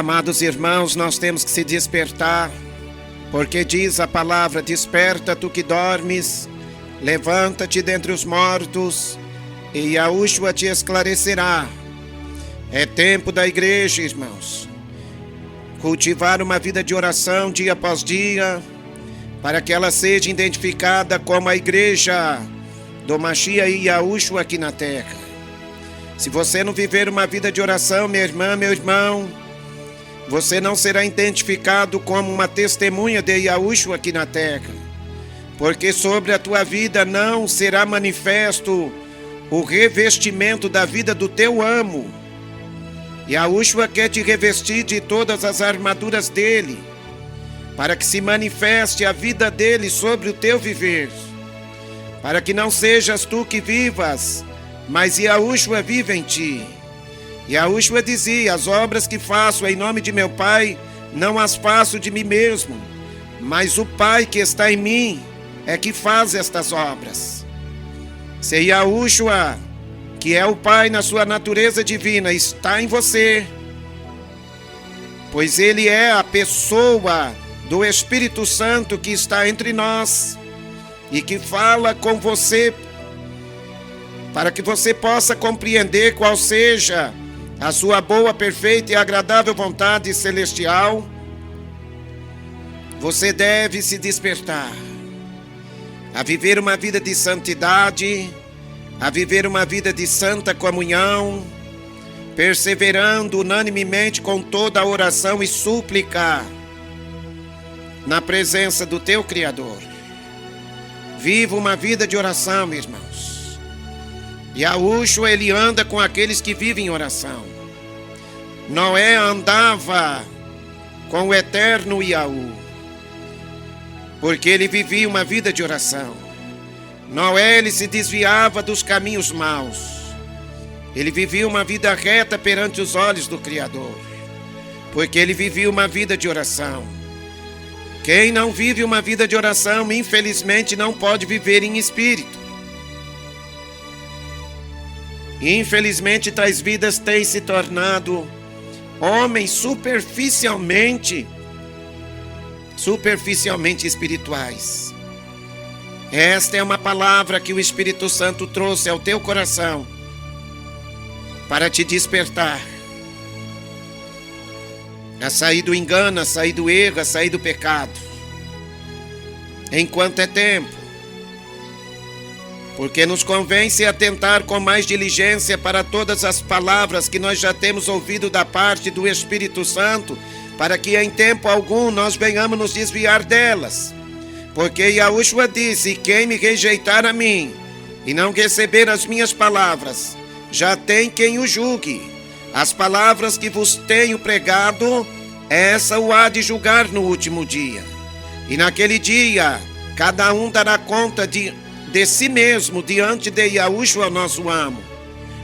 amados irmãos, nós temos que se despertar, porque diz a palavra: desperta tu que dormes, levanta-te dentre os mortos, e Yahushua te esclarecerá. É tempo da igreja, irmãos, cultivar uma vida de oração dia após dia, para que ela seja identificada como a igreja do Mashiach e Yahushua aqui na terra. Se você não viver uma vida de oração, minha irmã, meu irmão, você não será identificado como uma testemunha de Yahushua aqui na terra, porque sobre a tua vida não será manifesto o revestimento da vida do teu amo. Yahushua quer te revestir de todas as armaduras dele, para que se manifeste a vida dele sobre o teu viver, para que não sejas tu que vivas, mas Yahushua vive em ti. Yahushua dizia: as obras que faço em nome de meu Pai, não as faço de mim mesmo, mas o Pai que está em mim é que faz estas obras. Se Yahushua, que é o Pai na sua natureza divina, está em você, pois Ele é a pessoa do Espírito Santo que está entre nós e que fala com você, para que você possa compreender qual seja a sua boa, perfeita e agradável vontade celestial. Você deve se despertar a viver uma vida de santidade, a viver uma vida de santa comunhão, perseverando unanimemente com toda a oração e súplica na presença do teu Criador. Viva uma vida de oração, meus irmãos. Yahushua, ele anda com aqueles que vivem em oração. Noé andava com o eterno Yahu, porque ele vivia uma vida de oração. Noé, ele se desviava dos caminhos maus. Ele vivia uma vida reta perante os olhos do Criador, porque ele vivia uma vida de oração. Quem não vive uma vida de oração, infelizmente, não pode viver em espírito. Infelizmente, tais vidas têm se tornado homens superficialmente espirituais. Esta é uma palavra que o Espírito Santo trouxe ao teu coração para te despertar, a sair do engano, a sair do erro, a sair do pecado, enquanto é tempo, porque nos convém se atentar com mais diligência para todas as palavras que nós já temos ouvido da parte do Espírito Santo, para que em tempo algum nós venhamos nos desviar delas. Porque Yahushua disse: quem me rejeitar a mim e não receber as minhas palavras, já tem quem o julgue. As palavras que vos tenho pregado, essa o há de julgar no último dia. E naquele dia, cada um dará conta de si mesmo diante de Yahushua, nosso amo,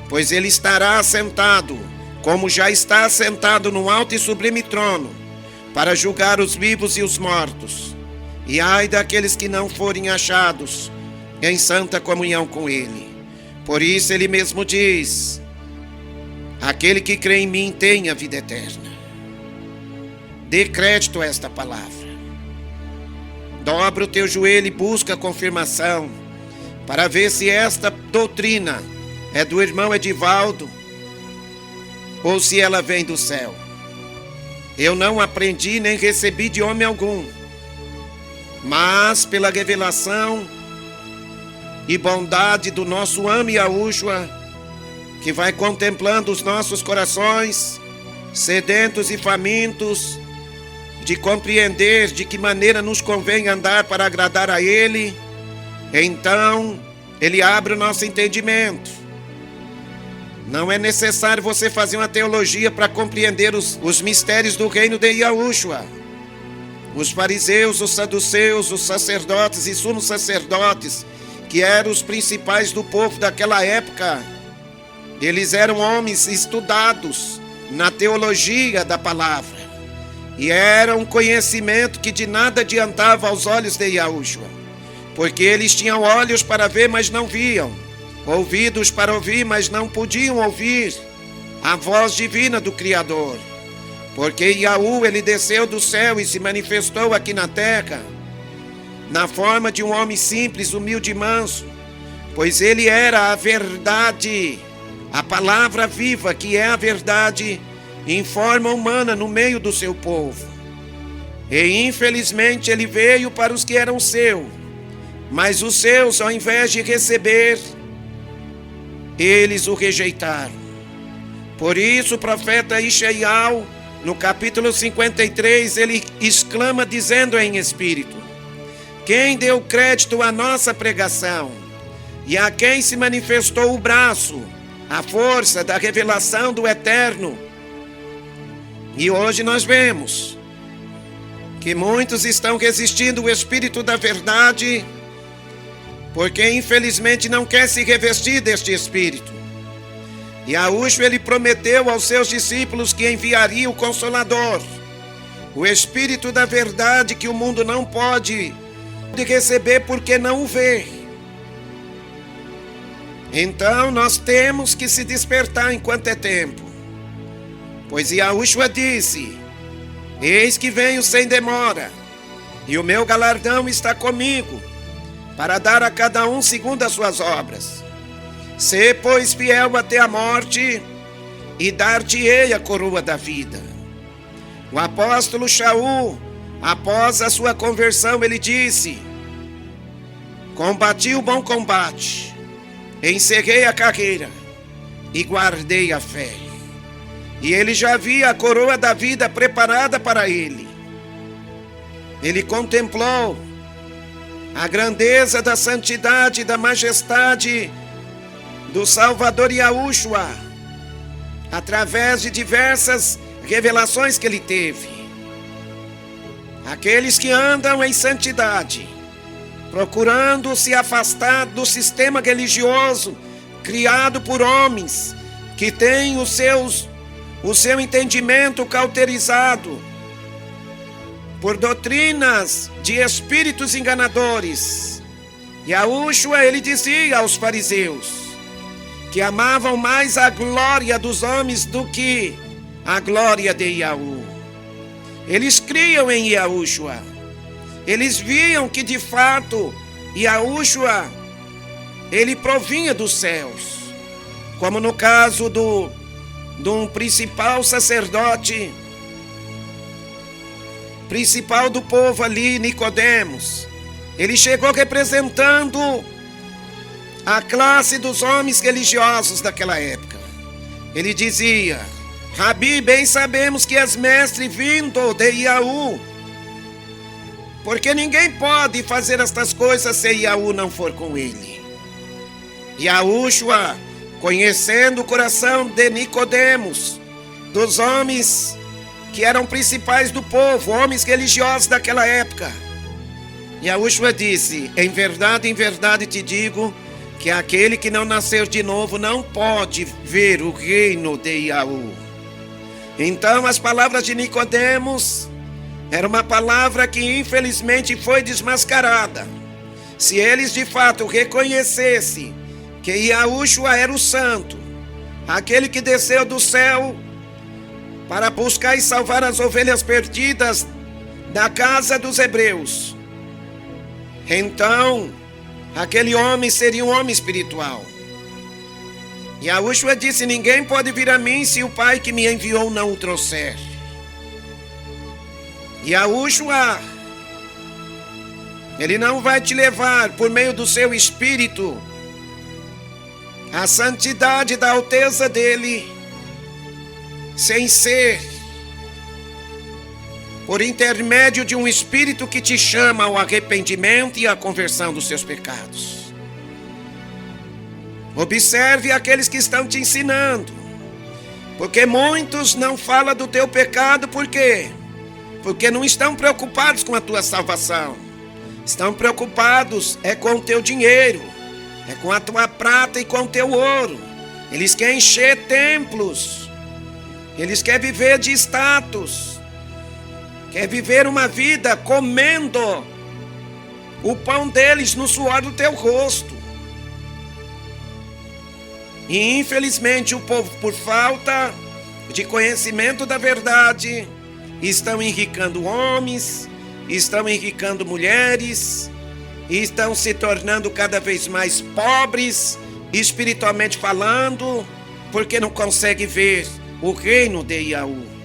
pois ele estará assentado, como já está assentado no alto e sublime trono, para julgar os vivos e os mortos. E ai daqueles que não forem achados em santa comunhão com ele. Por isso ele mesmo diz: aquele que crê em mim tem a vida eterna. Dê crédito a esta palavra. Dobra o teu joelho e busca a confirmação, para ver se esta doutrina é do irmão Edivaldo ou se ela vem do céu. Eu não aprendi nem recebi de homem algum, mas pela revelação e bondade do nosso amo Yahushua, que vai contemplando os nossos corações, sedentos e famintos, de compreender de que maneira nos convém andar para agradar a Ele. Então, Ele abre o nosso entendimento. Não é necessário você fazer uma teologia para compreender os mistérios do reino de Yahushua. Os fariseus, os saduceus, os sacerdotes e sumos sacerdotes, que eram os principais do povo daquela época, eles eram homens estudados na teologia da palavra, e era um conhecimento que de nada adiantava aos olhos de Yahushua, porque eles tinham olhos para ver, mas não viam, ouvidos para ouvir, mas não podiam ouvir a voz divina do Criador. Porque Yahu, ele desceu do céu e se manifestou aqui na terra, na forma de um homem simples, humilde e manso, pois ele era a verdade, a palavra viva, que é a verdade, em forma humana no meio do seu povo. E infelizmente ele veio para os que eram seus, mas os seus, ao invés de receber, eles o rejeitaram. Por isso o profeta Ishaiah, no capítulo 53, ele exclama dizendo em espírito: quem deu crédito à nossa pregação e a quem se manifestou o braço, a força da revelação do Eterno? E hoje nós vemos que muitos estão resistindo o Espírito da verdade, porque infelizmente não quer se revestir deste Espírito. E Yahushua, ele prometeu aos seus discípulos que enviaria o Consolador, o Espírito da verdade, que o mundo não pode receber porque não o vê. Então nós temos que se despertar enquanto é tempo, pois Yahushua disse: eis que venho sem demora, e o meu galardão está comigo, para dar a cada um segundo as suas obras. Sê, pois, fiel até a morte, e dar-te-ei a coroa da vida. O apóstolo Shaul, após a sua conversão, ele disse: combati o bom combate, encerrei a carreira e guardei a fé. E ele já via a coroa da vida preparada para ele. Ele contemplou a grandeza da santidade e da majestade do Salvador Yahushua, através de diversas revelações que ele teve. Aqueles que andam em santidade, procurando se afastar do sistema religioso criado por homens que têm o seu entendimento cauterizado por doutrinas de espíritos enganadores. Yahushua, ele dizia aos fariseus que amavam mais a glória dos homens do que a glória de Yahu. Eles criam em Yahushua. Eles viam que de fato Yahushua, ele provinha dos céus, como no caso de um principal sacerdote, principal do povo ali, Nicodemos. Ele chegou representando a classe dos homens religiosos daquela época. Ele dizia: Rabi, bem sabemos que és mestre vindo de Yahu, porque ninguém pode fazer estas coisas se Yahu não for com ele. Yahushua, conhecendo o coração de Nicodemos, dos homens que eram principais do povo, homens religiosos daquela época, Yahushua disse: em verdade te digo, que aquele que não nasceu de novo não pode ver o reino de Yahu. Então as palavras de Nicodemos era uma palavra que infelizmente foi desmascarada. Se eles de fato reconhecessem que Yahushua era o santo, aquele que desceu do céu para buscar e salvar as ovelhas perdidas da casa dos hebreus, então aquele homem seria um homem espiritual. Yahushua disse: ninguém pode vir a mim se o Pai que me enviou não o trouxer. Yahushua, ele não vai te levar por meio do seu espírito a santidade da alteza dele, sem ser por intermédio de um espírito que te chama ao arrependimento e à conversão dos seus pecados. Observe aqueles que estão te ensinando, porque muitos não falam do teu pecado. Por quê? Porque não estão preocupados com a tua salvação. Estão preocupados com o teu dinheiro, com a tua prata e com o teu ouro. Eles querem encher templos, eles querem viver de status, querem viver uma vida comendo o pão deles no suor do teu rosto. E infelizmente o povo, por falta de conhecimento da verdade, estão enricando homens, estão enricando mulheres, e estão se tornando cada vez mais pobres, espiritualmente falando, porque não conseguem ver o reino de Yahu.